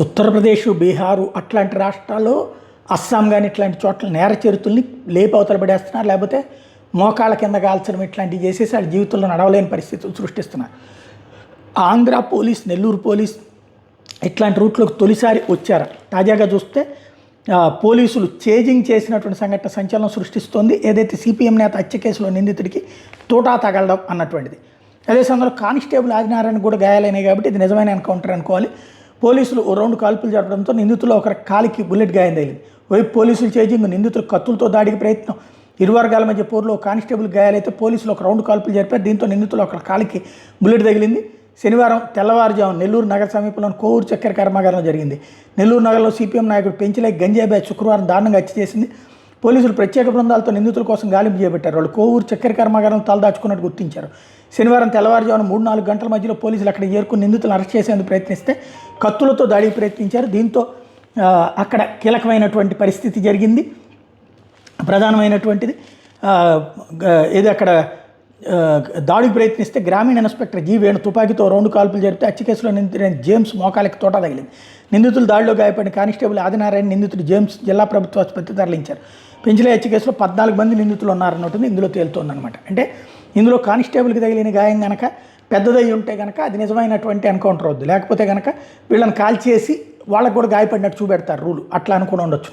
ఉత్తరప్రదేశ్, బీహారు అట్లాంటి రాష్ట్రాల్లో, అస్సాం కానీ ఇట్లాంటి చోట్ల నేర చరిత్రల్ని అవతల పడేస్తున్నారు. లేకపోతే మోకాళ్ళ కింద కాల్చడం ఇట్లాంటివి చేసేసి వాళ్ళ జీవితంలో నడవలేని పరిస్థితులు సృష్టిస్తున్నారు. ఆంధ్ర పోలీస్, నెల్లూరు పోలీస్ ఇట్లాంటి రూట్లోకి తొలిసారి వచ్చారు. తాజాగా చూస్తే పోలీసులు చేజింగ్ చేసినటువంటి సంఘటన సంచలనం సృష్టిస్తోంది. ఏదైతే సిపిఎం నేత హత్య కేసులో నిందితుడికి తోటా తగలడం అన్నటువంటిది. అదే సమయంలో కానిస్టేబుల్ ఆదినారాయణ కూడా గాయాలైనాయి కాబట్టి ఇది నిజమైన ఎన్కౌంటర్ అనుకోవాలి. పోలీసులు ఓ 2 కాల్పులు జరపడంతో నిందితులు ఒకరి కాలికి బుల్లెట్ గాయం తగిలింది. వైపు పోలీసులు చేజింగ్, నిందితులు కత్తులతో దాడికి ప్రయత్నం. ఇరు వర్గాల మధ్య పోరులో కానిస్టేబుల్ గాయాలైతే పోలీసులు ఒక 2 కాల్పులు జరిపారు. దీంతో నిందితులు ఒకరి కాలికి బుల్లెట్ తగిలింది. శనివారం తెల్లవారుజాము నెల్లూరు నగర సమీపంలోని కోవూరు చక్కెర కర్మాగారంలో జరిగింది. నెల్లూరు నగరంలో సిపిఎం నాయకుడు పెంచిలై గంజాయి బ్యాచ్ శుక్రవారం దారుణంగా హత్య చేసింది. పోలీసులు ప్రత్యేక బృందాలతో నిందితుల కోసం గాలింపు చేపట్టారు. వాళ్ళు కోవూరు చక్కెర కర్మాగారంలో తలదాచుకున్నట్టు గుర్తించారు. శనివారం తెల్లవారుజామున 3-4 గంటల మధ్యలో పోలీసులు అక్కడికి చేరుకుని నిందితులను అరెస్ట్ చేసేందుకు ప్రయత్నిస్తే కత్తులతో దాడికి ప్రయత్నించారు. దీంతో అక్కడ కీలకమైనటువంటి పరిస్థితి జరిగింది. ప్రధానమైనటువంటిది ఏది అక్కడ దాడికి ప్రయత్నిస్తే గ్రామీణ ఇన్స్పెక్టర్ జి వేణు తుపాకీతో 2 కాల్పులు జరిపితే హత్య కేసులో నిందితుడైన జేమ్స్ మోకాలకి తోట తగిలింది. నిందితులు దాడిలో గాయపడిన కానిస్టేబుల్ ఆదినారాయణ నిందితుడు జేమ్స్ జిల్లా ప్రభుత్వ ఆసుపత్రికి తరలించారు. పెంచిలై హత్య కేసులో 14 మంది నిందితులు ఉన్నారన్నట్టు ఇందులో తేలుతోందనమాట. అంటే ఇందులో కానిస్టేబుల్కి తగిలిన గాయం కనుక పెద్దదై ఉంటే కనుక అది నిజమైనటువంటి ఎన్కౌంటర్ అవుద్ది. లేకపోతే కనుక వీళ్ళని కాల్చేసి వాళ్ళకు కూడా గాయపడినట్టు చూపెడతారు రూలు. అట్లా అనుకుని ఉండొచ్చు.